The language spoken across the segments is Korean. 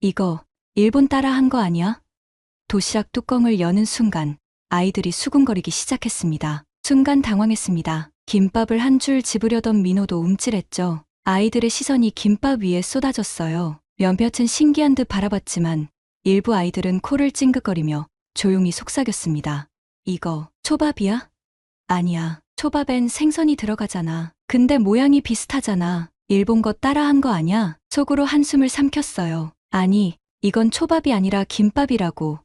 이거 일본 따라 한 거 아니야? 도시락 뚜껑을 여는 순간 아이들이 수군거리기 시작했습니다. 순간 당황했습니다. 김밥을 한 줄 집으려던 민호도 움찔했죠. 아이들의 시선이 김밥 위에 쏟아졌어요. 몇몇은 신기한 듯 바라봤지만 일부 아이들은 코를 찡긋거리며 조용히 속삭였습니다. 이거 초밥이야? 아니야. 초밥엔 생선이 들어가잖아. 근데 모양이 비슷하잖아. 일본 거 따라 한 거 아냐? 속으로 한숨을 삼켰어요. 아니, 이건 초밥이 아니라 김밥이라고.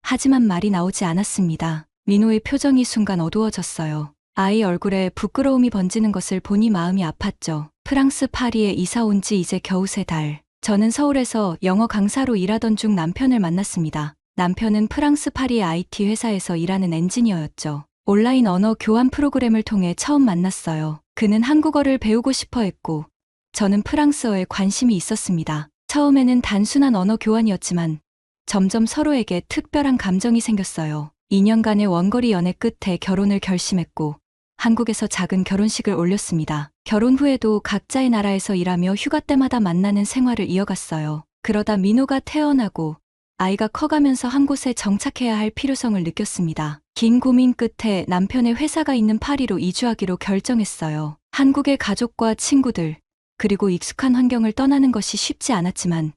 하지만 말이 나오지 않았습니다. 민호의 표정이 순간 어두워졌어요. 아이 얼굴에 부끄러움이 번지는 것을 보니 마음이 아팠죠. 프랑스 파리에 이사 온 지 이제 겨우 3달. 저는 서울에서 영어 강사로 일하던 중 남편을 만났습니다. 남편은 프랑스 파리의 IT 회사에서 일하는 엔지니어였죠. 온라인 언어 교환 프로그램을 통해 처음 만났어요. 그는 한국어를 배우고 싶어 했고, 저는 프랑스어에 관심이 있었습니다. 처음에는 단순한 언어 교환이었지만 점점 서로에게 특별한 감정이 생겼어요. 2년간의 원거리 연애 끝에 결혼을 결심했고 한국에서 작은 결혼식을 올렸습니다. 결혼 후에도 각자의 나라에서 일하며 휴가 때마다 만나는 생활을 이어갔어요. 그러다 민호가 태어나고 아이가 커가면서 한 곳에 정착해야 할 필요성을 느꼈습니다. 긴 고민 끝에 남편의 회사가 있는 파리로 이주하기로 결정했어요. 한국의 가족과 친구들, 그리고 익숙한 환경을 떠나는 것이 쉽지 않았지만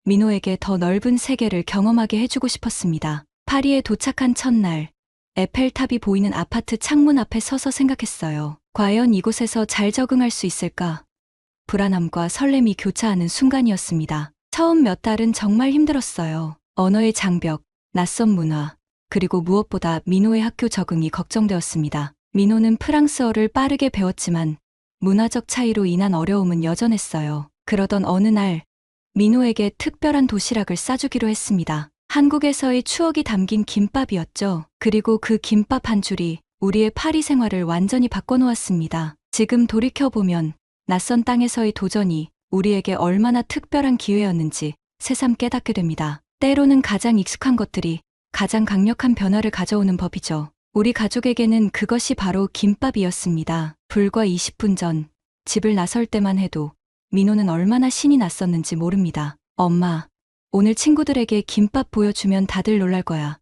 민호에게 더 넓은 세계를 경험하게 해주고 싶었습니다. 파리에 도착한 첫날, 에펠탑이 보이는 아파트 창문 앞에 서서 생각했어요. 과연 이곳에서 잘 적응할 수 있을까? 불안함과 설렘이 교차하는 순간이었습니다. 처음 몇 달은 정말 힘들었어요. 언어의 장벽, 낯선 문화, 그리고 무엇보다 민호의 학교 적응이 걱정되었습니다. 민호는 프랑스어를 빠르게 배웠지만 문화적 차이로 인한 어려움은 여전했어요. 그러던 어느 날, 민호에게 특별한 도시락을 싸주기로 했습니다. 한국에서의 추억이 담긴 김밥이었죠. 그리고 그 김밥 한 줄이 우리의 파리 생활을 완전히 바꿔놓았습니다. 지금 돌이켜보면 낯선 땅에서의 도전이 우리에게 얼마나 특별한 기회였는지 새삼 깨닫게 됩니다. 때로는 가장 익숙한 것들이 가장 강력한 변화를 가져오는 법이죠. 우리 가족에게는 그것이 바로 김밥이었습니다. 불과 20분 전 집을 나설 때만 해도 민호는 얼마나 신이 났었는지 모릅니다. 엄마, 오늘 친구들에게 김밥 보여주면 다들 놀랄 거야.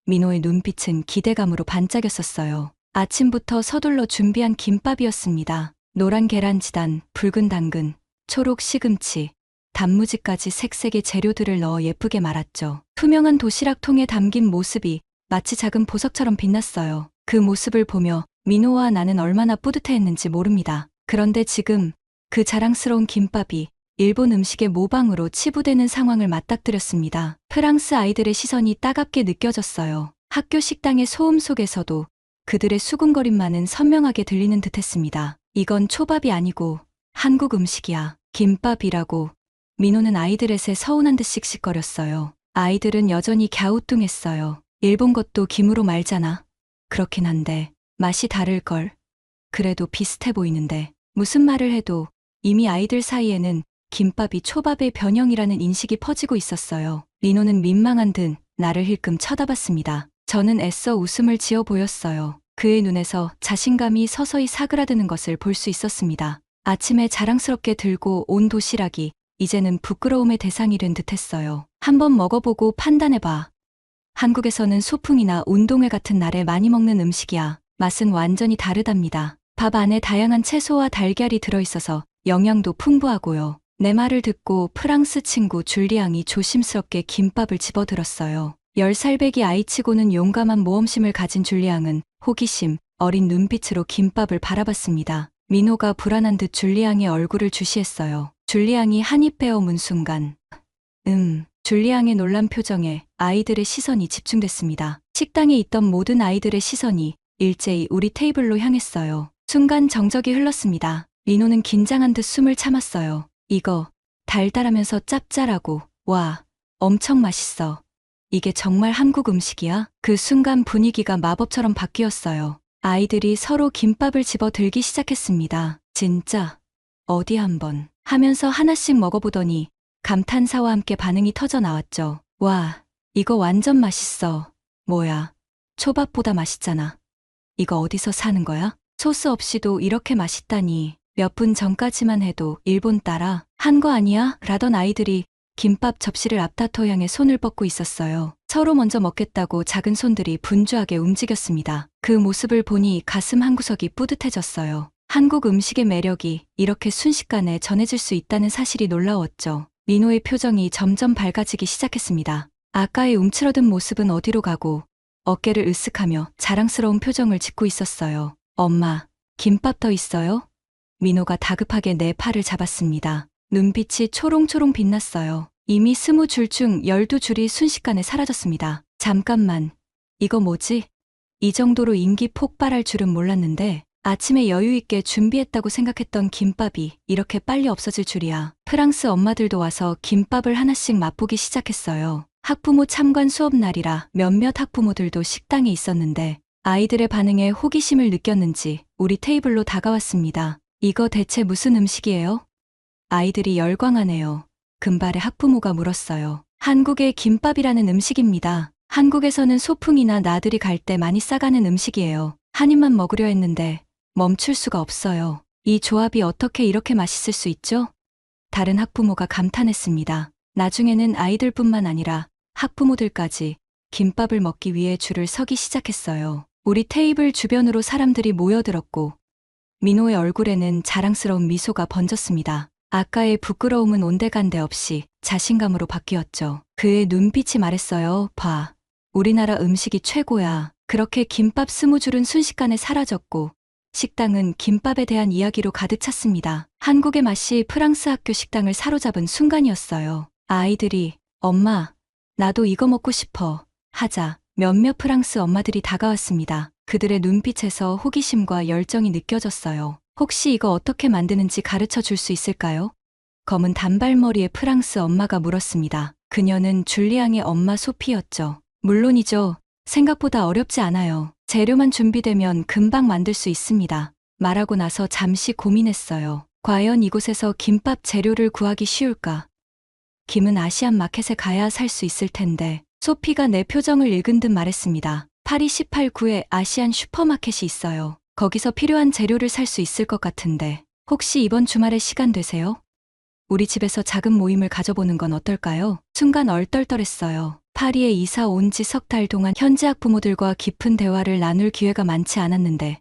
민호의 눈빛은 기대감으로 반짝였었어요. 아침부터 서둘러 준비한 김밥이었습니다. 노란 계란지단, 붉은 당근, 초록 시금치, 단무지까지 색색의 재료들을 넣어 예쁘게 말았죠. 투명한 도시락 통에 담긴 모습이 마치 작은 보석처럼 빛났어요. 그 모습을 보며 민호와 나는 얼마나 뿌듯해했는지 모릅니다. 그런데 지금 그 자랑스러운 김밥이 일본 음식의 모방으로 치부되는 상황을 맞닥뜨렸습니다. 프랑스 아이들의 시선이 따갑게 느껴졌어요. 학교 식당의 소음 속에서도 그들의 수군거림만은 선명하게 들리는 듯했습니다. 이건 초밥이 아니고 한국 음식이야. 김밥이라고. 민호는 아이들에게 서운한 듯 씩씩거렸어요. 아이들은 여전히 갸우뚱했어요. 일본 것도 김으로 말잖아. 그렇긴 한데 맛이 다를걸. 그래도 비슷해 보이는데. 무슨 말을 해도 이미 아이들 사이에는 김밥이 초밥의 변형이라는 인식이 퍼지고 있었어요. 민호는 민망한 듯 나를 힐끔 쳐다봤습니다. 저는 애써 웃음을 지어 보였어요. 그의 눈에서 자신감이 서서히 사그라드는 것을 볼 수 있었습니다. 아침에 자랑스럽게 들고 온 도시락이 이제는 부끄러움의 대상이 된 듯했어요. 한번 먹어보고 판단해봐. 한국에서는 소풍이나 운동회 같은 날에 많이 먹는 음식이야. 맛은 완전히 다르답니다. 밥 안에 다양한 채소와 달걀이 들어있어서 영양도 풍부하고요. 내 말을 듣고 프랑스 친구 줄리앙이 조심스럽게 김밥을 집어들었어요. 10살배기 아이치고는 용감한 모험심을 가진 줄리앙은 호기심, 어린 눈빛으로 김밥을 바라봤습니다. 민호가 불안한 듯 줄리앙의 얼굴을 주시했어요. 줄리앙이 한 입 베어 문 순간 줄리앙의 놀란 표정에 아이들의 시선이 집중됐습니다. 식당에 있던 모든 아이들의 시선이 일제히 우리 테이블로 향했어요. 순간 정적이 흘렀습니다. 민호는 긴장한 듯 숨을 참았어요. 이거 달달하면서 짭짤하고 와, 엄청 맛있어. 이게 정말 한국 음식이야? 그 순간 분위기가 마법처럼 바뀌었어요. 아이들이 서로 김밥을 집어 들기 시작했습니다. 진짜? 어디 한번 하면서 하나씩 먹어보더니 감탄사와 함께 반응이 터져 나왔죠. 와, 이거 완전 맛있어. 뭐야, 초밥보다 맛있잖아. 이거 어디서 사는 거야? 소스 없이도 이렇게 맛있다니. 몇 분 전까지만 해도 일본 따라 한 거 아니야? 라던 아이들이 김밥 접시를 앞다퉈 향해 손을 뻗고 있었어요. 서로 먼저 먹겠다고 작은 손들이 분주하게 움직였습니다. 그 모습을 보니 가슴 한구석이 뿌듯해졌어요. 한국 음식의 매력이 이렇게 순식간에 전해질 수 있다는 사실이 놀라웠죠. 민호의 표정이 점점 밝아지기 시작했습니다. 아까의 움츠러든 모습은 어디로 가고 어깨를 으쓱하며 자랑스러운 표정을 짓고 있었어요. 엄마, 김밥 더 있어요? 민호가 다급하게 내 팔을 잡았습니다. 눈빛이 초롱초롱 빛났어요. 이미 20줄 중 12줄이 순식간에 사라졌습니다. 잠깐만, 이거 뭐지? 이 정도로 인기 폭발할 줄은 몰랐는데 아침에 여유있게 준비했다고 생각했던 김밥이 이렇게 빨리 없어질 줄이야. 프랑스 엄마들도 와서 김밥을 하나씩 맛보기 시작했어요. 학부모 참관 수업 날이라 몇몇 학부모들도 식당에 있었는데 아이들의 반응에 호기심을 느꼈는지 우리 테이블로 다가왔습니다. 이거 대체 무슨 음식이에요? 아이들이 열광하네요. 금발의 학부모가 물었어요. 한국의 김밥이라는 음식입니다. 한국에서는 소풍이나 나들이 갈 때 많이 싸가는 음식이에요. 한 입만 먹으려 했는데 멈출 수가 없어요. 이 조합이 어떻게 이렇게 맛있을 수 있죠? 다른 학부모가 감탄했습니다. 나중에는 아이들뿐만 아니라 학부모들까지 김밥을 먹기 위해 줄을 서기 시작했어요. 우리 테이블 주변으로 사람들이 모여들었고 민호의 얼굴에는 자랑스러운 미소가 번졌습니다. 아까의 부끄러움은 온데간데 없이 자신감으로 바뀌었죠. 그의 눈빛이 말했어요. 봐, 우리나라 음식이 최고야. 그렇게 김밥 20줄은 순식간에 사라졌고 식당은 김밥에 대한 이야기로 가득 찼습니다. 한국의 맛이 프랑스 학교 식당을 사로잡은 순간이었어요. 아이들이 엄마, 나도 이거 먹고 싶어 하자 몇몇 프랑스 엄마들이 다가왔습니다. 그들의 눈빛에서 호기심과 열정이 느껴졌어요. 혹시 이거 어떻게 만드는지 가르쳐 줄 수 있을까요? 검은 단발머리의 프랑스 엄마가 물었습니다. 그녀는 줄리앙의 엄마 소피였죠. 물론이죠. 생각보다 어렵지 않아요. 재료만 준비되면 금방 만들 수 있습니다. 말하고 나서 잠시 고민했어요. 과연 이곳에서 김밥 재료를 구하기 쉬울까? 김은 아시안 마켓에 가야 살 수 있을 텐데. 소피가 내 표정을 읽은 듯 말했습니다. 파리 18구에 아시안 슈퍼마켓이 있어요. 거기서 필요한 재료를 살 수 있을 것 같은데 혹시 이번 주말에 시간 되세요? 우리 집에서 작은 모임을 가져보는 건 어떨까요? 순간 얼떨떨했어요. 파리에 이사 온 지 석 달 동안 현지 학부모들과 깊은 대화를 나눌 기회가 많지 않았는데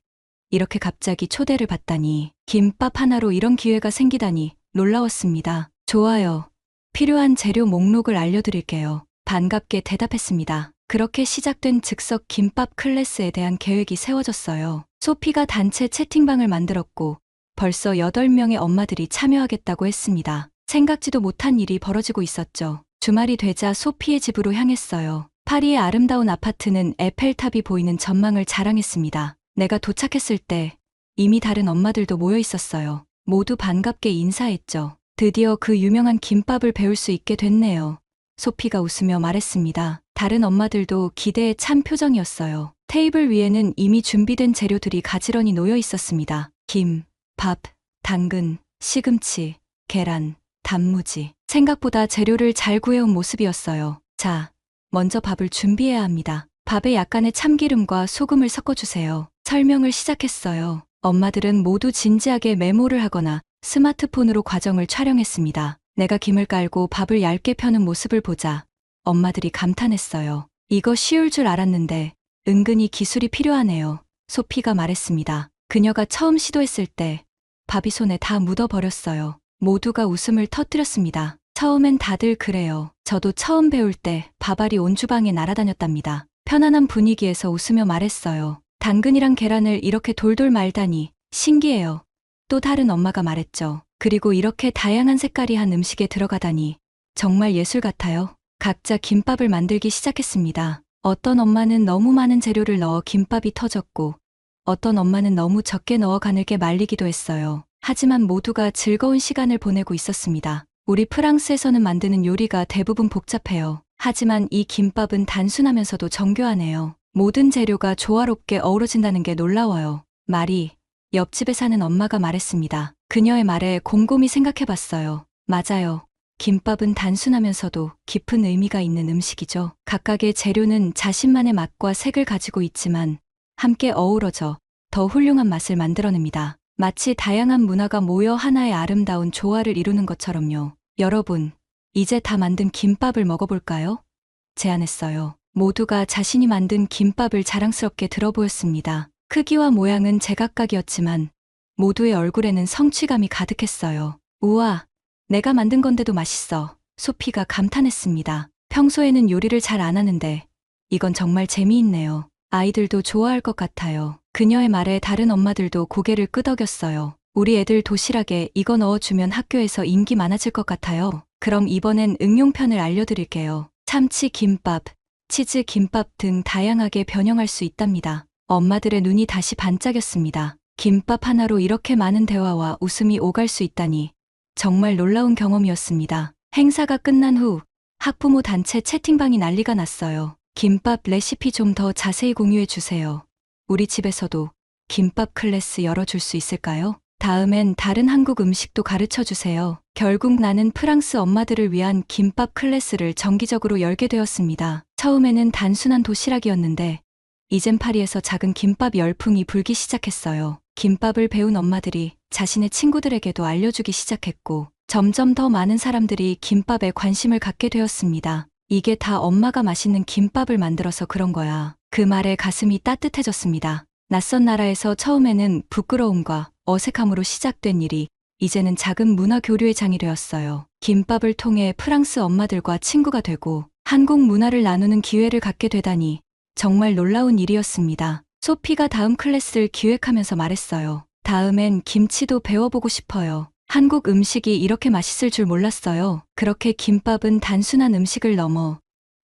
이렇게 갑자기 초대를 받다니 김밥 하나로 이런 기회가 생기다니 놀라웠습니다. 좋아요. 필요한 재료 목록을 알려드릴게요. 반갑게 대답했습니다. 그렇게 시작된 즉석 김밥 클래스에 대한 계획이 세워졌어요. 소피가 단체 채팅방을 만들었고 벌써 8명의 엄마들이 참여하겠다고 했습니다. 생각지도 못한 일이 벌어지고 있었죠. 주말이 되자 소피의 집으로 향했어요. 파리의 아름다운 아파트는 에펠탑이 보이는 전망을 자랑했습니다. 내가 도착했을 때 이미 다른 엄마들도 모여 있었어요. 모두 반갑게 인사했죠. 드디어 그 유명한 김밥을 배울 수 있게 됐네요. 소피가 웃으며 말했습니다. 다른 엄마들도 기대에 찬 표정이었어요. 테이블 위에는 이미 준비된 재료들이 가지런히 놓여 있었습니다. 김, 밥, 당근, 시금치, 계란, 단무지. 생각보다 재료를 잘 구해온 모습이었어요. 자, 먼저 밥을 준비해야 합니다. 밥에 약간의 참기름과 소금을 섞어주세요. 설명을 시작했어요. 엄마들은 모두 진지하게 메모를 하거나 스마트폰으로 과정을 촬영했습니다. 내가 김을 깔고 밥을 얇게 펴는 모습을 보자 엄마들이 감탄했어요. 이거 쉬울 줄 알았는데 은근히 기술이 필요하네요. 소피가 말했습니다. 그녀가 처음 시도했을 때 밥이 손에 다 묻어버렸어요. 모두가 웃음을 터뜨렸습니다. 처음엔 다들 그래요. 저도 처음 배울 때 밥알이 온 주방에 날아다녔답니다. 편안한 분위기에서 웃으며 말했어요. 당근이랑 계란을 이렇게 돌돌 말다니 신기해요. 또 다른 엄마가 말했죠. 그리고 이렇게 다양한 색깔이 한 음식에 들어가다니 정말 예술 같아요. 각자 김밥을 만들기 시작했습니다. 어떤 엄마는 너무 많은 재료를 넣어 김밥이 터졌고 어떤 엄마는 너무 적게 넣어 가늘게 말리기도 했어요. 하지만 모두가 즐거운 시간을 보내고 있었습니다. 우리 프랑스에서는 만드는 요리가 대부분 복잡해요. 하지만 이 김밥은 단순하면서도 정교하네요. 모든 재료가 조화롭게 어우러진다는 게 놀라워요. 마리, 옆집에 사는 엄마가 말했습니다. 그녀의 말에 곰곰이 생각해봤어요. 맞아요. 김밥은 단순하면서도 깊은 의미가 있는 음식이죠. 각각의 재료는 자신만의 맛과 색을 가지고 있지만 함께 어우러져 더 훌륭한 맛을 만들어냅니다. 마치 다양한 문화가 모여 하나의 아름다운 조화를 이루는 것처럼요. 여러분, 이제 다 만든 김밥을 먹어볼까요? 제안했어요. 모두가 자신이 만든 김밥을 자랑스럽게 들어보였습니다. 크기와 모양은 제각각이었지만 모두의 얼굴에는 성취감이 가득했어요. 우와, 내가 만든 건데도 맛있어. 소피가 감탄했습니다. 평소에는 요리를 잘 안 하는데 이건 정말 재미있네요. 아이들도 좋아할 것 같아요. 그녀의 말에 다른 엄마들도 고개를 끄덕였어요. 우리 애들 도시락에 이거 넣어주면 학교에서 인기 많아질 것 같아요. 그럼 이번엔 응용편을 알려드릴게요. 참치 김밥, 치즈 김밥 등 다양하게 변형할 수 있답니다. 엄마들의 눈이 다시 반짝였습니다. 김밥 하나로 이렇게 많은 대화와 웃음이 오갈 수 있다니 정말 놀라운 경험이었습니다. 행사가 끝난 후 학부모 단체 채팅방이 난리가 났어요. 김밥 레시피 좀 더 자세히 공유해 주세요. 우리 집에서도 김밥 클래스 열어줄 수 있을까요? 다음엔 다른 한국 음식도 가르쳐 주세요. 결국 나는 프랑스 엄마들을 위한 김밥 클래스를 정기적으로 열게 되었습니다. 처음에는 단순한 도시락이었는데 이젠 파리에서 작은 김밥 열풍이 불기 시작했어요. 김밥을 배운 엄마들이 자신의 친구들에게도 알려주기 시작했고 점점 더 많은 사람들이 김밥에 관심을 갖게 되었습니다. 이게 다 엄마가 맛있는 김밥을 만들어서 그런 거야. 그 말에 가슴이 따뜻해졌습니다. 낯선 나라에서 처음에는 부끄러움과 어색함으로 시작된 일이 이제는 작은 문화 교류의 장이 되었어요. 김밥을 통해 프랑스 엄마들과 친구가 되고 한국 문화를 나누는 기회를 갖게 되다니 정말 놀라운 일이었습니다. 소피가 다음 클래스를 기획하면서 말했어요. 다음엔 김치도 배워보고 싶어요. 한국 음식이 이렇게 맛있을 줄 몰랐어요. 그렇게 김밥은 단순한 음식을 넘어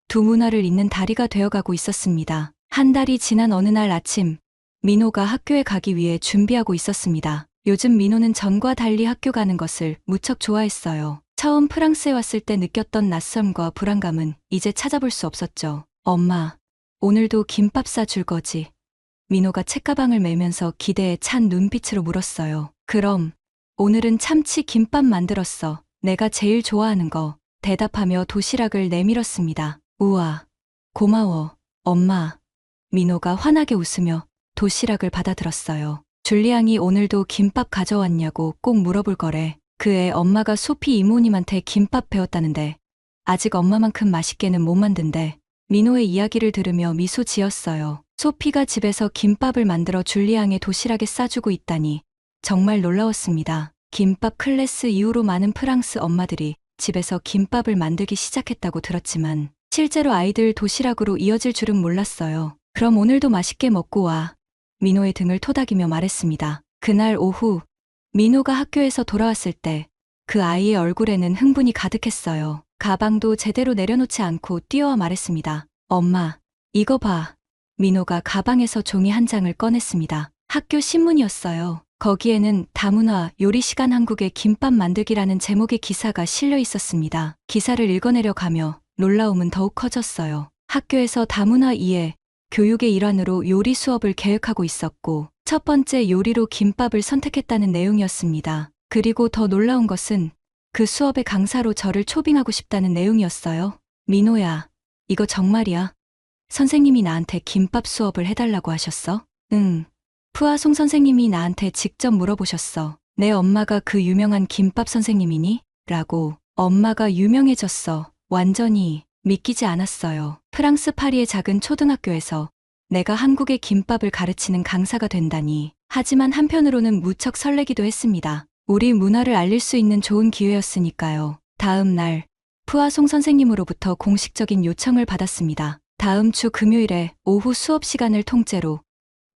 두 문화를 잇는 다리가 되어가고 있었습니다. 한 달이 지난 어느 날 아침, 민호가 학교에 가기 위해 준비하고 있었습니다. 요즘 민호는 전과 달리 학교 가는 것을 무척 좋아했어요. 처음 프랑스에 왔을 때 느꼈던 낯섦과 불안감은 이제 찾아볼 수 없었죠. 엄마, 오늘도 김밥 싸줄 거지? 민호가 책가방을 메면서 기대에 찬 눈빛으로 물었어요. 그럼, 오늘은 참치 김밥 만들었어. 내가 제일 좋아하는 거. 대답하며 도시락을 내밀었습니다. 우와, 고마워, 엄마. 민호가 환하게 웃으며 도시락을 받아들었어요. 줄리앙이 오늘도 김밥 가져왔냐고 꼭 물어볼 거래. 그애 엄마가 소피 이모님한테 김밥 배웠다는데 아직 엄마만큼 맛있게는 못 만든대. 민호의 이야기를 들으며 미소 지었어요. 소피가 집에서 김밥을 만들어 줄리앙의 도시락에 싸주고 있다니 정말 놀라웠습니다. 김밥 클래스 이후로 많은 프랑스 엄마들이 집에서 김밥을 만들기 시작했다고 들었지만 실제로 아이들 도시락으로 이어질 줄은 몰랐어요. 그럼 오늘도 맛있게 먹고 와. 민호의 등을 토닥이며 말했습니다. 그날 오후 민호가 학교에서 돌아왔을 때 그 아이의 얼굴에는 흥분이 가득했어요. 가방도 제대로 내려놓지 않고 뛰어와 말했습니다. 엄마, 이거 봐. 민호가 가방에서 종이 한 장을 꺼냈습니다. 학교 신문이었어요. 거기에는 다문화 요리 시간 한국의 김밥 만들기라는 제목의 기사가 실려 있었습니다. 기사를 읽어내려 가며 놀라움은 더욱 커졌어요. 학교에서 다문화 이해, 교육의 일환으로 요리 수업을 계획하고 있었고 첫 번째 요리로 김밥을 선택했다는 내용이었습니다. 그리고 더 놀라운 것은 그 수업의 강사로 저를 초빙하고 싶다는 내용이었어요. 민호야, 이거 정말이야? 선생님이 나한테 김밥 수업을 해달라고 하셨어? 응. 푸아송 선생님이 나한테 직접 물어보셨어. 내 엄마가 그 유명한 김밥 선생님이니? 라고. 엄마가 유명해졌어. 완전히 믿기지 않았어요. 프랑스 파리의 작은 초등학교에서 내가 한국의 김밥을 가르치는 강사가 된다니. 하지만 한편으로는 무척 설레기도 했습니다. 우리 문화를 알릴 수 있는 좋은 기회였으니까요. 다음 날, 푸아송 선생님으로부터 공식적인 요청을 받았습니다. 다음 주 금요일에 오후 수업 시간을 통째로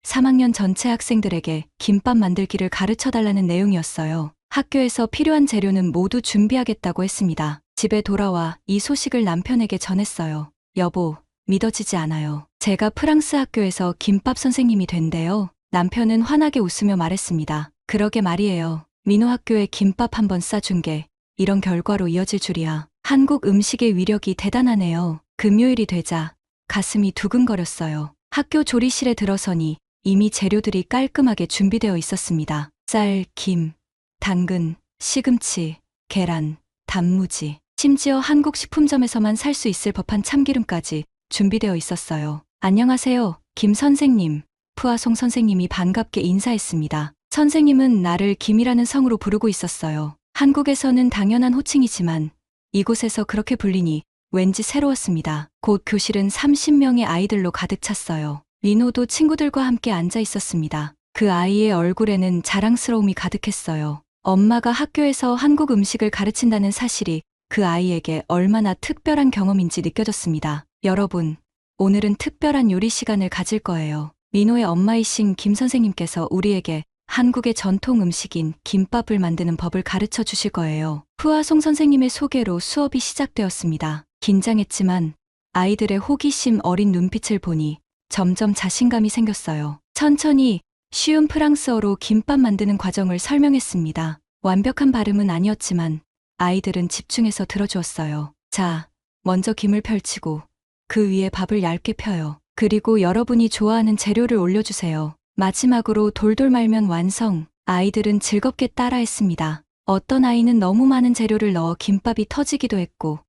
3학년 전체 학생들에게 김밥 만들기를 가르쳐달라는 내용이었어요. 학교에서 필요한 재료는 모두 준비하겠다고 했습니다. 집에 돌아와 이 소식을 남편에게 전했어요. 여보, 믿어지지 않아요. 제가 프랑스 학교에서 김밥 선생님이 된대요. 남편은 환하게 웃으며 말했습니다. 그러게 말이에요. 민호 학교에 김밥 한 번 싸준 게 이런 결과로 이어질 줄이야. 한국 음식의 위력이 대단하네요. 금요일이 되자 가슴이 두근거렸어요. 학교 조리실에 들어서니 이미 재료들이 깔끔하게 준비되어 있었습니다. 쌀, 김, 당근, 시금치, 계란, 단무지, 심지어 한국 식품점에서만 살 수 있을 법한 참기름까지 준비되어 있었어요. 안녕하세요, 김 선생님. 푸아송 선생님이 반갑게 인사했습니다. 선생님은 나를 김이라는 성으로 부르고 있었어요. 한국에서는 당연한 호칭이지만 이곳에서 그렇게 불리니 왠지 새로웠습니다. 곧 교실은 30명의 아이들로 가득 찼어요. 민호도 친구들과 함께 앉아 있었습니다. 그 아이의 얼굴에는 자랑스러움이 가득했어요. 엄마가 학교에서 한국 음식을 가르친다는 사실이 그 아이에게 얼마나 특별한 경험인지 느껴졌습니다. 여러분, 오늘은 특별한 요리 시간을 가질 거예요. 민호의 엄마이신 김 선생님께서 우리에게 한국의 전통 음식인 김밥을 만드는 법을 가르쳐 주실 거예요. 푸아 송 선생님의 소개로 수업이 시작되었습니다. 긴장했지만 아이들의 호기심 어린 눈빛을 보니 점점 자신감이 생겼어요. 천천히 쉬운 프랑스어로 김밥 만드는 과정을 설명했습니다. 완벽한 발음은 아니었지만 아이들은 집중해서 들어주었어요. 자, 먼저 김을 펼치고 그 위에 밥을 얇게 펴요. 그리고 여러분이 좋아하는 재료를 올려주세요. 마지막으로 돌돌 말면 완성. 아이들은 즐겁게 따라했습니다. 어떤 아이는 너무 많은 재료를 넣어 김밥이 터지기도 했고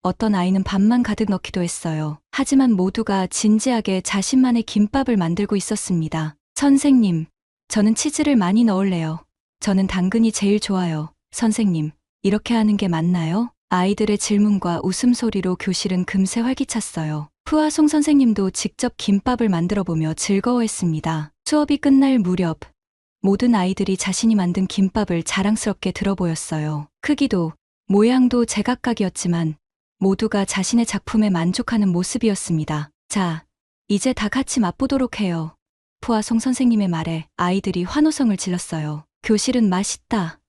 어떤 아이는 밥만 가득 넣기도 했어요. 하지만 모두가 진지하게 자신만의 김밥을 만들고 있었습니다. 선생님, 저는 치즈를 많이 넣을래요. 저는 당근이 제일 좋아요. 선생님, 이렇게 하는 게 맞나요? 아이들의 질문과 웃음소리로 교실은 금세 활기찼어요. 푸아 송 선생님도 직접 김밥을 만들어 보며 즐거워했습니다. 수업이 끝날 무렵 모든 아이들이 자신이 만든 김밥을 자랑스럽게 들어 보였어요. 크기도 모양도 제각각이었지만 모두가 자신의 작품에 만족하는 모습이었습니다. 자, 이제 다 같이 맛보도록 해요. 푸아 송 선생님의 말에 아이들이 환호성을 질렀어요. 교실은 맛있다.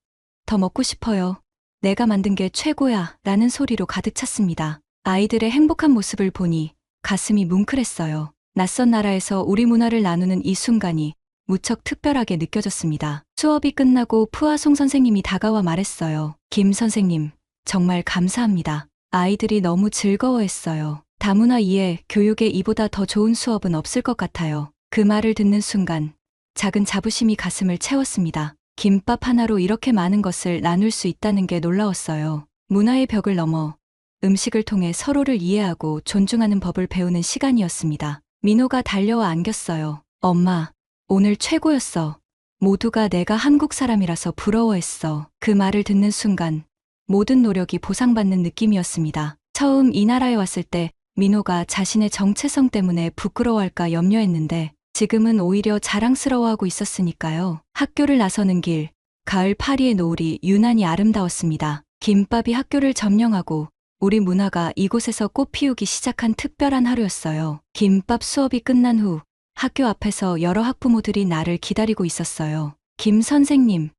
더 먹고 싶어요. 내가 만든 게 최고야. 라는 소리로 가득 찼습니다. 아이들의 행복한 모습을 보니 가슴이 뭉클했어요. 낯선 나라에서 우리 문화를 나누는 이 순간이 무척 특별하게 느껴졌습니다. 수업이 끝나고 푸아 송 선생님이 다가와 말했어요. 김 선생님, 정말 감사합니다. 아이들이 너무 즐거워했어요. 다문화 이해 교육에 이보다 더 좋은 수업은 없을 것 같아요. 그 말을 듣는 순간 작은 자부심이 가슴을 채웠습니다. 김밥 하나로 이렇게 많은 것을 나눌 수 있다는 게 놀라웠어요. 문화의 벽을 넘어 음식을 통해 서로를 이해하고 존중하는 법을 배우는 시간이었습니다. 민호가 달려와 안겼어요. 엄마, 오늘 최고였어. 모두가 내가 한국 사람이라서 부러워했어. 그 말을 듣는 순간 모든 노력이 보상받는 느낌이었습니다. 처음 이 나라에 왔을 때 민호가 자신의 정체성 때문에 부끄러워할까 염려했는데 지금은 오히려 자랑스러워하고 있었으니까요. 학교를 나서는 길, 가을 파리의 노을이 유난히 아름다웠습니다. 김밥이 학교를 점령하고 우리 문화가 이곳에서 꽃피우기 시작한 특별한 하루였어요. 김밥 수업이 끝난 후 학교 앞에서 여러 학부모들이 나를 기다리고 있었어요. 김 선생님,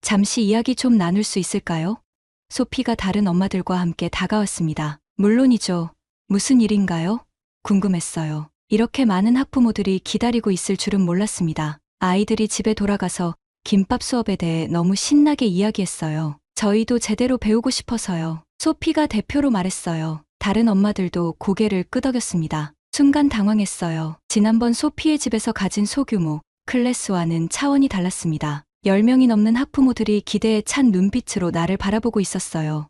잠시 이야기 좀 나눌 수 있을까요? 소피가 다른 엄마들과 함께 다가왔습니다. 물론이죠. 무슨 일인가요? 궁금했어요. 이렇게 많은 학부모들이 기다리고 있을 줄은 몰랐습니다. 아이들이 집에 돌아가서 김밥 수업에 대해 너무 신나게 이야기했어요. 저희도 제대로 배우고 싶어서요. 소피가 대표로 말했어요. 다른 엄마들도 고개를 끄덕였습니다. 순간 당황했어요. 지난번 소피의 집에서 가진 소규모 클래스와는 차원이 달랐습니다. 10명이 넘는 학부모들이 기대에 찬 눈빛으로 나를 바라보고 있었어요.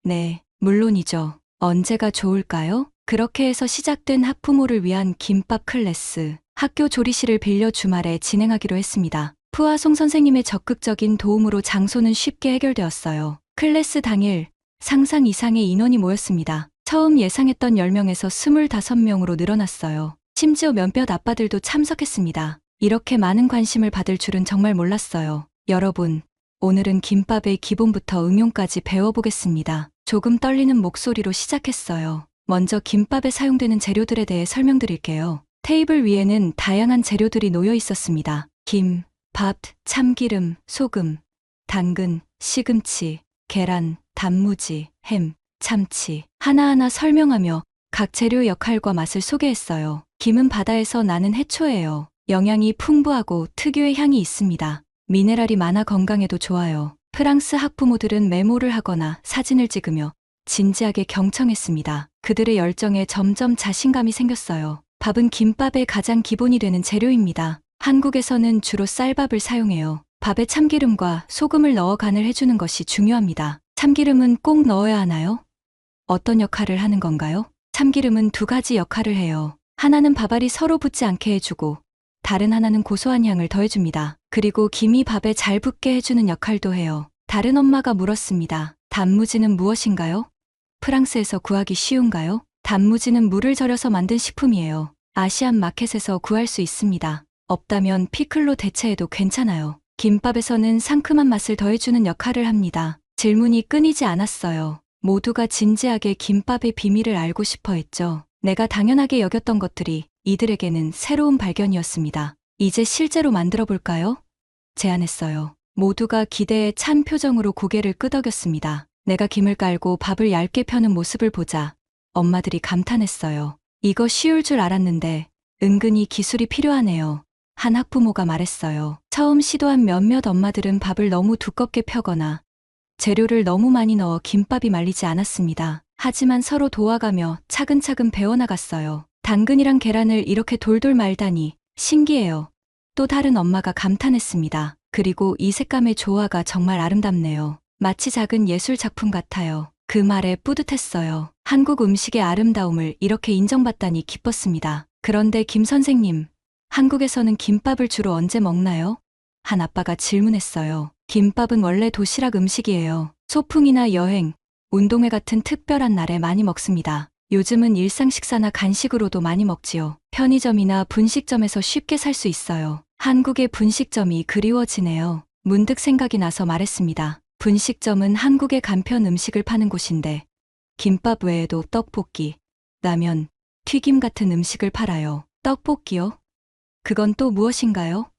네, 물론이죠. 언제가 좋을까요? 그렇게 해서 시작된 학부모를 위한 김밥 클래스. 학교 조리실을 빌려 주말에 진행하기로 했습니다. 푸아 송 선생님의 적극적인 도움으로 장소는 쉽게 해결되었어요. 클래스 당일 상상 이상의 인원이 모였습니다. 처음 예상했던 10명에서 25명으로 늘어났어요. 심지어 몇몇 아빠들도 참석했습니다. 이렇게 많은 관심을 받을 줄은 정말 몰랐어요. 여러분, 오늘은 김밥의 기본부터 응용까지 배워보겠습니다. 조금 떨리는 목소리로 시작했어요. 먼저 김밥에 사용되는 재료들에 대해 설명드릴게요. 테이블 위에는 다양한 재료들이 놓여 있었습니다. 김, 밥, 참기름, 소금, 당근, 시금치, 계란, 단무지, 햄, 참치. 하나하나 설명하며 각 재료의 역할과 맛을 소개했어요. 김은 바다에서 나는 해초예요. 영양이 풍부하고 특유의 향이 있습니다. 미네랄이 많아 건강에도 좋아요. 프랑스 학부모들은 메모를 하거나 사진을 찍으며 진지하게 경청했습니다. 그들의 열정에 점점 자신감이 생겼어요. 밥은 김밥의 가장 기본이 되는 재료입니다. 한국에서는 주로 쌀밥을 사용해요. 밥에 참기름과 소금을 넣어 간을 해주는 것이 중요합니다. 참기름은 꼭 넣어야 하나요? 어떤 역할을 하는 건가요? 참기름은 두 가지 역할을 해요. 하나는 밥알이 서로 붙지 않게 해주고 다른 하나는 고소한 향을 더해줍니다. 그리고 김이 밥에 잘 붙게 해주는 역할도 해요. 다른 엄마가 물었습니다. 단무지는 무엇인가요? 프랑스에서 구하기 쉬운가요? 단무지는 물을 절여서 만든 식품이에요. 아시안 마켓에서 구할 수 있습니다. 없다면 피클로 대체해도 괜찮아요. 김밥에서는 상큼한 맛을 더해주는 역할을 합니다. 질문이 끊이지 않았어요. 모두가 진지하게 김밥의 비밀을 알고 싶어 했죠. 내가 당연하게 여겼던 것들이 이들에게는 새로운 발견이었습니다. 이제 실제로 만들어 볼까요? 제안했어요. 모두가 기대에 찬 표정으로 고개를 끄덕였습니다. 내가 김을 깔고 밥을 얇게 펴는 모습을 보자 엄마들이 감탄했어요. 이거 쉬울 줄 알았는데 은근히 기술이 필요하네요. 한 학부모가 말했어요. 처음 시도한 몇몇 엄마들은 밥을 너무 두껍게 펴거나 재료를 너무 많이 넣어 김밥이 말리지 않았습니다. 하지만 서로 도와가며 차근차근 배워나갔어요. 당근이랑 계란을 이렇게 돌돌 말다니 신기해요. 또 다른 엄마가 감탄했습니다. 그리고 이 색감의 조화가 정말 아름답네요. 마치 작은 예술 작품 같아요. 그 말에 뿌듯했어요. 한국 음식의 아름다움을 이렇게 인정받다니 기뻤습니다. 그런데 김 선생님, 한국에서는 김밥을 주로 언제 먹나요? 한 아빠가 질문했어요. 김밥은 원래 도시락 음식이에요. 소풍이나 여행, 운동회 같은 특별한 날에 많이 먹습니다. 요즘은 일상 식사나 간식으로도 많이 먹지요. 편의점이나 분식점에서 쉽게 살 수 있어요. 한국의 분식점이 그리워지네요. 문득 생각이 나서 말했습니다. 분식점은 한국의 간편 음식을 파는 곳인데 김밥 외에도 떡볶이, 라면, 튀김 같은 음식을 팔아요. 떡볶이요? 그건 또 무엇인가요?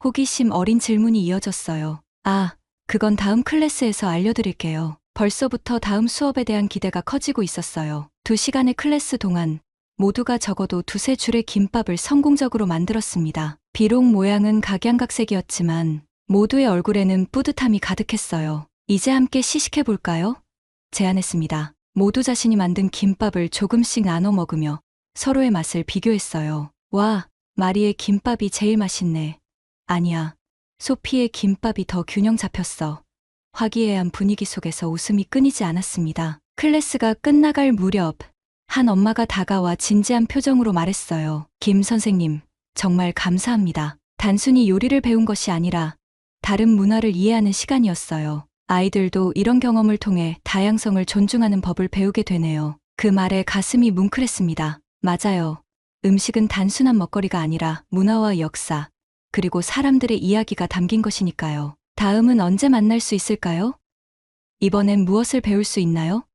호기심 어린 질문이 이어졌어요. 아, 그건 다음 클래스에서 알려드릴게요. 벌써부터 다음 수업에 대한 기대가 커지고 있었어요. 2시간의 클래스 동안 모두가 적어도 2~3줄의 김밥을 성공적으로 만들었습니다. 비록 모양은 각양각색이었지만 모두의 얼굴에는 뿌듯함이 가득했어요. 이제 함께 시식해볼까요? 제안했습니다. 모두 자신이 만든 김밥을 조금씩 나눠 먹으며 서로의 맛을 비교했어요. 와, 마리의 김밥이 제일 맛있네. 아니야, 소피의 김밥이 더 균형 잡혔어. 화기애애한 분위기 속에서 웃음이 끊이지 않았습니다. 클래스가 끝나갈 무렵 한 엄마가 다가와 진지한 표정으로 말했어요. 김 선생님, 정말 감사합니다. 단순히 요리를 배운 것이 아니라 다른 문화를 이해하는 시간이었어요. 아이들도 이런 경험을 통해 다양성을 존중하는 법을 배우게 되네요. 그 말에 가슴이 뭉클했습니다. 맞아요. 음식은 단순한 먹거리가 아니라 문화와 역사, 그리고 사람들의 이야기가 담긴 것이니까요. 다음은 언제 만날 수 있을까요? 이번엔 무엇을 배울 수 있나요?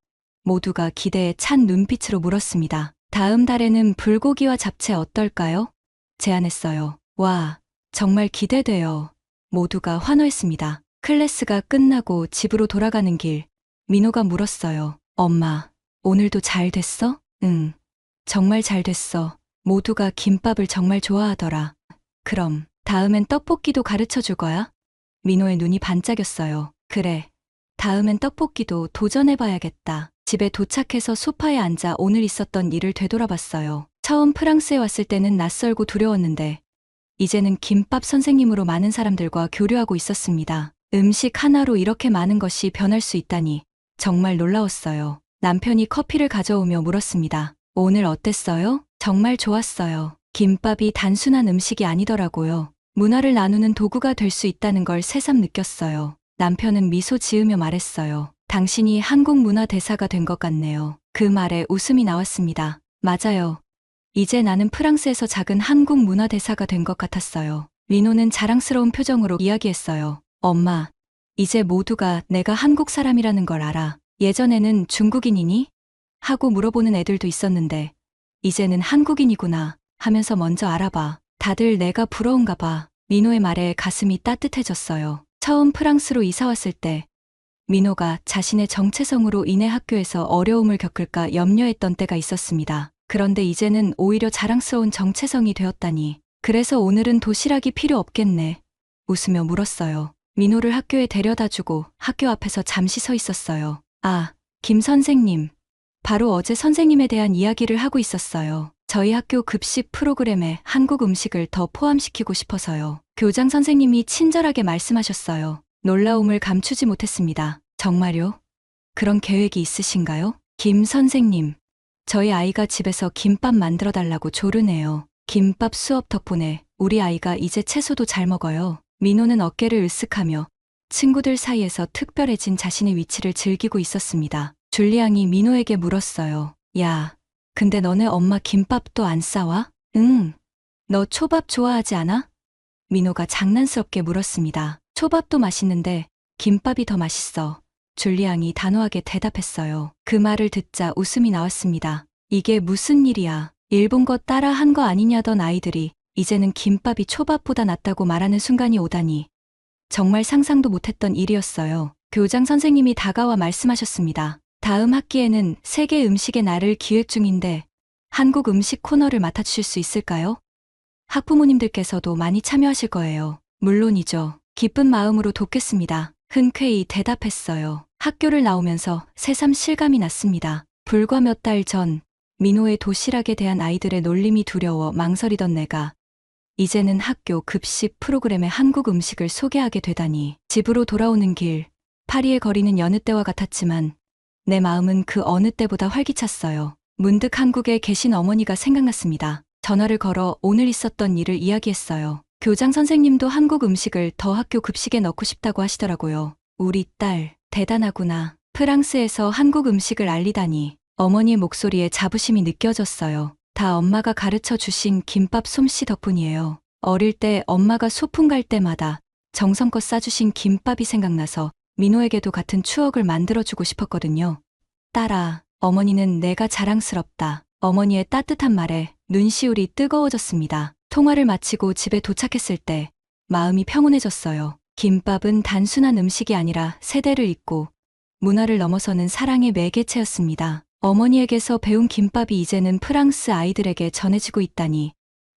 모두가 기대에 찬 눈빛으로 물었습니다. 다음 달에는 불고기와 잡채 어떨까요? 제안했어요. 와, 정말 기대돼요. 모두가 환호했습니다. 클래스가 끝나고 집으로 돌아가는 길, 민호가 물었어요. 엄마, 오늘도 잘 됐어? 응, 정말 잘 됐어. 모두가 김밥을 정말 좋아하더라. 그럼 다음엔 떡볶이도 가르쳐 줄 거야? 민호의 눈이 반짝였어요. 그래, 다음엔 떡볶이도 도전해봐야겠다. 집에 도착해서 소파에 앉아 오늘 있었던 일을 되돌아봤어요. 처음 프랑스에 왔을 때는 낯설고 두려웠는데 이제는 김밥 선생님으로 많은 사람들과 교류하고 있었습니다. 음식 하나로 이렇게 많은 것이 변할 수 있다니 정말 놀라웠어요. 남편이 커피를 가져오며 물었습니다. 오늘 어땠어요? 정말 좋았어요. 김밥이 단순한 음식이 아니더라고요. 문화를 나누는 도구가 될 수 있다는 걸 새삼 느꼈어요. 남편은 미소 지으며 말했어요. 당신이 한국 문화 대사가 된 것 같네요. 그 말에 웃음이 나왔습니다. 맞아요. 이제 나는 프랑스에서 작은 한국 문화 대사가 된 것 같았어요. 리노는 자랑스러운 표정으로 이야기했어요. 엄마, 이제 모두가 내가 한국 사람이라는 걸 알아. 예전에는 중국인이니? 하고 물어보는 애들도 있었는데 이제는 한국인이구나 하면서 먼저 알아봐. 다들 내가 부러운가 봐. 민호의 말에 가슴이 따뜻해졌어요. 처음 프랑스로 이사 왔을 때 민호가 자신의 정체성으로 인해 학교에서 어려움을 겪을까 염려했던 때가 있었습니다. 그런데 이제는 오히려 자랑스러운 정체성이 되었다니. 그래서 오늘은 도시락이 필요 없겠네. 웃으며 물었어요. 민호를 학교에 데려다주고 학교 앞에서 잠시 서 있었어요. 아, 김 선생님. 바로 어제 선생님에 대한 이야기를 하고 있었어요. 저희 학교 급식 프로그램에 한국 음식을 더 포함시키고 싶어서요. 교장 선생님이 친절하게 말씀하셨어요. 놀라움을 감추지 못했습니다. 정말요? 그런 계획이 있으신가요? 김 선생님. 저희 아이가 집에서 김밥 만들어 달라고 조르네요. 김밥 수업 덕분에 우리 아이가 이제 채소도 잘 먹어요. 민호는 어깨를 으쓱하며 친구들 사이에서 특별해진 자신의 위치를 즐기고 있었습니다. 줄리앙이 민호에게 물었어요. 야, 근데 너네 엄마 김밥도 안 싸와? 응. 너 초밥 좋아하지 않아? 민호가 장난스럽게 물었습니다. 초밥도 맛있는데 김밥이 더 맛있어. 줄리앙이 단호하게 대답했어요. 그 말을 듣자 웃음이 나왔습니다. 이게 무슨 일이야. 일본 거 따라 한 거 아니냐던 아이들이 이제는 김밥이 초밥보다 낫다고 말하는 순간이 오다니. 정말 상상도 못했던 일이었어요. 교장 선생님이 다가와 말씀하셨습니다. 다음 학기에는 세계 음식의 날을 기획 중인데 한국 음식 코너를 맡아주실 수 있을까요? 학부모님들께서도 많이 참여하실 거예요. 물론이죠. 기쁜 마음으로 돕겠습니다. 흔쾌히 대답했어요. 학교를 나오면서 새삼 실감이 났습니다. 불과 몇 달 전 민호의 도시락에 대한 아이들의 놀림이 두려워 망설이던 내가 이제는 학교 급식 프로그램에 한국 음식을 소개하게 되다니. 집으로 돌아오는 길, 파리의 거리는 여느 때와 같았지만 내 마음은 그 어느 때보다 활기찼어요. 문득 한국에 계신 어머니가 생각났습니다. 전화를 걸어 오늘 있었던 일을 이야기했어요. 교장 선생님도 한국 음식을 더 학교 급식에 넣고 싶다고 하시더라고요. 우리 딸, 대단하구나. 프랑스에서 한국 음식을 알리다니. 어머니의 목소리에 자부심이 느껴졌어요. 다 엄마가 가르쳐 주신 김밥 솜씨 덕분이에요. 어릴 때 엄마가 소풍 갈 때마다 정성껏 싸주신 김밥이 생각나서 민호에게도 같은 추억을 만들어주고 싶었거든요. 딸아, 어머니는 내가 자랑스럽다. 어머니의 따뜻한 말에 눈시울이 뜨거워졌습니다. 통화를 마치고 집에 도착했을 때 마음이 평온해졌어요. 김밥은 단순한 음식이 아니라 세대를 잇고 문화를 넘어서는 사랑의 매개체였습니다. 어머니에게서 배운 김밥이 이제는 프랑스 아이들에게 전해지고 있다니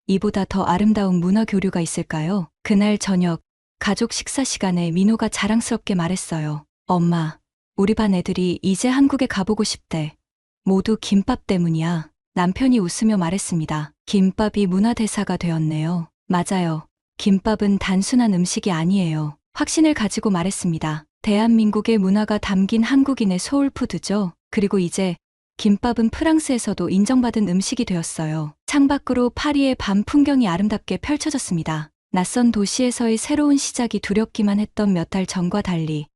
이보다 더 아름다운 문화 교류가 있을까요? 그날 저녁 가족 식사 시간에 민호가 자랑스럽게 말했어요. 엄마, 우리 반 애들이 이제 한국에 가보고 싶대. 모두 김밥 때문이야. 남편이 웃으며 말했습니다. 김밥이 문화대사가 되었네요. 맞아요. 김밥은 단순한 음식이 아니에요. 확신을 가지고 말했습니다. 대한민국의 문화가 담긴 한국인의 소울푸드죠. 그리고 이제 김밥은 프랑스에서도 인정받은 음식이 되었어요. 창밖으로 파리의 밤 풍경이 아름답게 펼쳐졌습니다. 낯선 도시에서의 새로운 시작이 두렵기만 했던 몇 달 전과 달리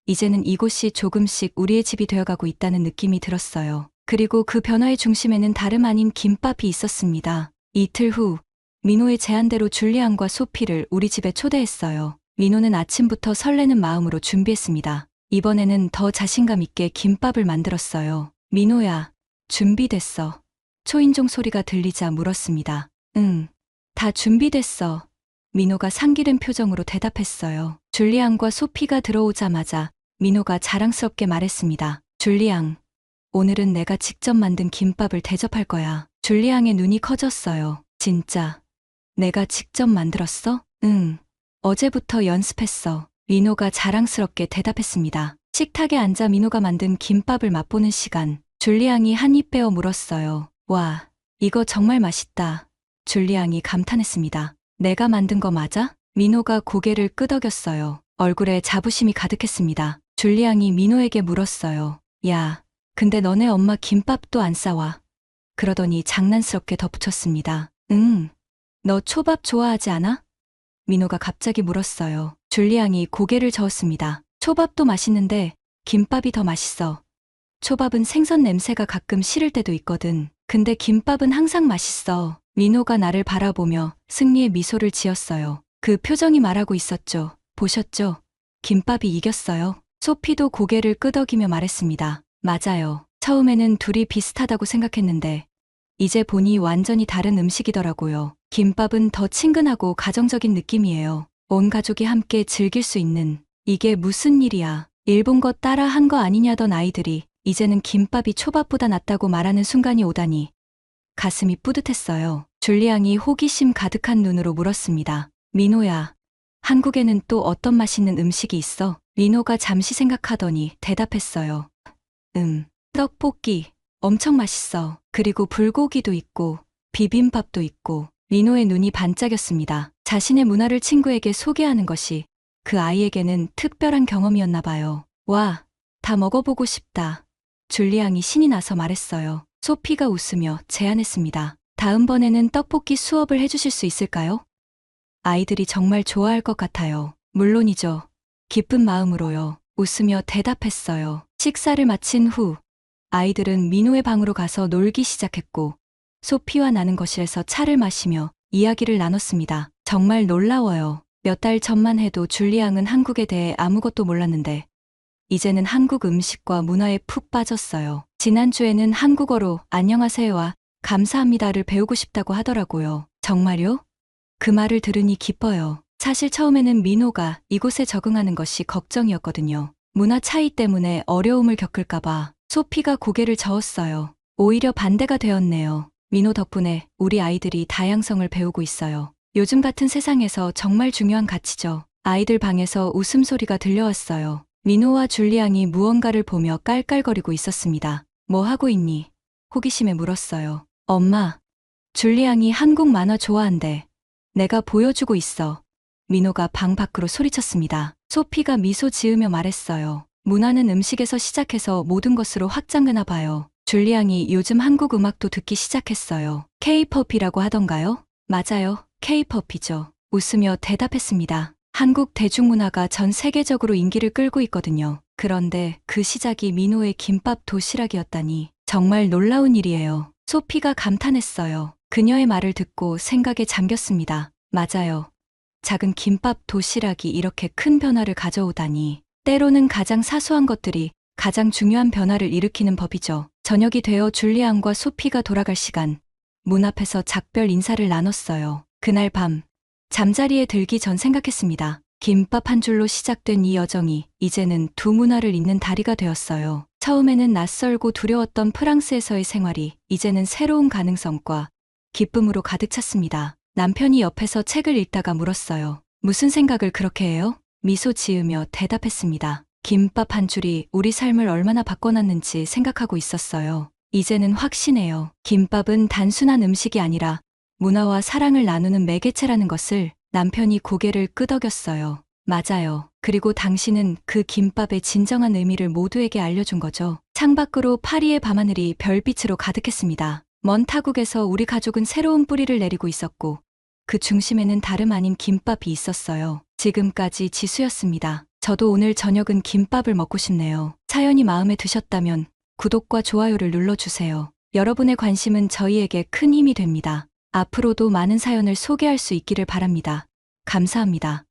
이제는 이곳이 조금씩 우리의 집이 되어가고 있다는 느낌이 들었어요. 그리고 그 변화의 중심에는 다름 아닌 김밥이 있었습니다. 이틀 후 민호의 제안대로 줄리앙과 소피를 우리 집에 초대했어요. 민호는 아침부터 설레는 마음으로 준비했습니다. 이번에는 더 자신감 있게 김밥을 만들었어요. 민호야, 준비됐어. 초인종 소리가 들리자 물었습니다. 응, 다 준비됐어. 민호가 상기된 표정으로 대답했어요. 줄리앙과 소피가 들어오자마자 민호가 자랑스럽게 말했습니다. 줄리앙, 오늘은 내가 직접 만든 김밥을 대접할 거야. 줄리앙의 눈이 커졌어요. 진짜? 내가 직접 만들었어? 응. 어제부터 연습했어. 민호가 자랑스럽게 대답했습니다. 식탁에 앉아 민호가 만든 김밥을 맛보는 시간. 줄리앙이 한 입 빼어 물었어요. 와, 이거 정말 맛있다. 줄리앙이 감탄했습니다. 내가 만든 거 맞아? 민호가 고개를 끄덕였어요. 얼굴에 자부심이 가득했습니다. 줄리앙이 민호에게 물었어요. 야, 근데 너네 엄마 김밥도 안 싸와. 그러더니 장난스럽게 덧붙였습니다. 응. 너 초밥 좋아하지 않아? 민호가 갑자기 물었어요. 줄리앙이 고개를 저었습니다. 초밥도 맛있는데 김밥이 더 맛있어. 초밥은 생선 냄새가 가끔 싫을 때도 있거든. 근데 김밥은 항상 맛있어. 민호가 나를 바라보며 승리의 미소를 지었어요. 그 표정이 말하고 있었죠. 보셨죠? 김밥이 이겼어요. 소피도 고개를 끄덕이며 말했습니다. 맞아요. 처음에는 둘이 비슷하다고 생각했는데 이제 보니 완전히 다른 음식이더라고요. 김밥은 더 친근하고 가정적인 느낌이에요. 온 가족이 함께 즐길 수 있는. 이게 무슨 일이야. 일본 거 따라 한 거 아니냐던 아이들이 이제는 김밥이 초밥보다 낫다고 말하는 순간이 오다니 가슴이 뿌듯했어요. 줄리앙이 호기심 가득한 눈으로 물었습니다. 민호야, 한국에는 또 어떤 맛있는 음식이 있어? 민호가 잠시 생각하더니 대답했어요. 떡볶이. 엄청 맛있어. 그리고 불고기도 있고 비빔밥도 있고. 민호의 눈이 반짝였습니다. 자신의 문화를 친구에게 소개하는 것이 그 아이에게는 특별한 경험이었나 봐요. 와, 다 먹어보고 싶다. 줄리앙이 신이 나서 말했어요. 소피가 웃으며 제안했습니다. 다음번에는 떡볶이 수업을 해주실 수 있을까요? 아이들이 정말 좋아할 것 같아요. 물론이죠. 기쁜 마음으로요. 웃으며 대답했어요. 식사를 마친 후 아이들은 민호의 방으로 가서 놀기 시작했고, 소피와 나는 거실에서 차를 마시며 이야기를 나눴습니다. 정말 놀라워요. 몇 달 전만 해도 줄리앙은 한국에 대해 아무것도 몰랐는데, 이제는 한국 음식과 문화에 푹 빠졌어요. 지난주에는 한국어로 안녕하세요와 감사합니다를 배우고 싶다고 하더라고요. 정말요? 그 말을 들으니 기뻐요. 사실 처음에는 민호가 이곳에 적응하는 것이 걱정이었거든요. 문화 차이 때문에 어려움을 겪을까봐. 소피가 고개를 저었어요. 오히려 반대가 되었네요. 민호 덕분에 우리 아이들이 다양성을 배우고 있어요. 요즘 같은 세상에서 정말 중요한 가치죠. 아이들 방에서 웃음소리가 들려왔어요. 민호와 줄리앙이 무언가를 보며 깔깔거리고 있었습니다. 뭐 하고 있니? 호기심에 물었어요. 엄마, 줄리앙이 한국 만화 좋아한대. 내가 보여주고 있어. 민호가 방 밖으로 소리쳤습니다. 소피가 미소 지으며 말했어요. 문화는 음식에서 시작해서 모든 것으로 확장되나 봐요. 줄리앙이 요즘 한국 음악도 듣기 시작했어요. K-팝이라고 하던가요? 맞아요. K-팝이죠. 웃으며 대답했습니다. 한국 대중문화가 전 세계적으로 인기를 끌고 있거든요. 그런데 그 시작이 민호의 김밥 도시락이었다니 정말 놀라운 일이에요. 소피가 감탄했어요. 그녀의 말을 듣고 생각에 잠겼습니다. 맞아요. 작은 김밥 도시락이 이렇게 큰 변화를 가져오다니. 때로는 가장 사소한 것들이 가장 중요한 변화를 일으키는 법이죠. 저녁이 되어 줄리앙과 소피가 돌아갈 시간. 문 앞에서 작별 인사를 나눴어요. 그날 밤 잠자리에 들기 전 생각했습니다. 김밥 한 줄로 시작된 이 여정이 이제는 두 문화를 잇는 다리가 되었어요. 처음에는 낯설고 두려웠던 프랑스에서의 생활이 이제는 새로운 가능성과 기쁨으로 가득 찼습니다. 남편이 옆에서 책을 읽다가 물었어요. 무슨 생각을 그렇게 해요? 미소 지으며 대답했습니다. 김밥 한 줄이 우리 삶을 얼마나 바꿔놨는지 생각하고 있었어요. 이제는 확신해요. 김밥은 단순한 음식이 아니라 문화와 사랑을 나누는 매개체라는 것을. 남편이 고개를 끄덕였어요. 맞아요. 그리고 당신은 그 김밥의 진정한 의미를 모두에게 알려준 거죠. 창밖으로 파리의 밤하늘이 별빛으로 가득했습니다. 먼 타국에서 우리 가족은 새로운 뿌리를 내리고 있었고, 그 중심에는 다름 아닌 김밥이 있었어요. 지금까지 지수였습니다. 저도 오늘 저녁은 김밥을 먹고 싶네요. 사연이 마음에 드셨다면 구독과 좋아요를 눌러주세요. 여러분의 관심은 저희에게 큰 힘이 됩니다. 앞으로도 많은 사연을 소개할 수 있기를 바랍니다. 감사합니다.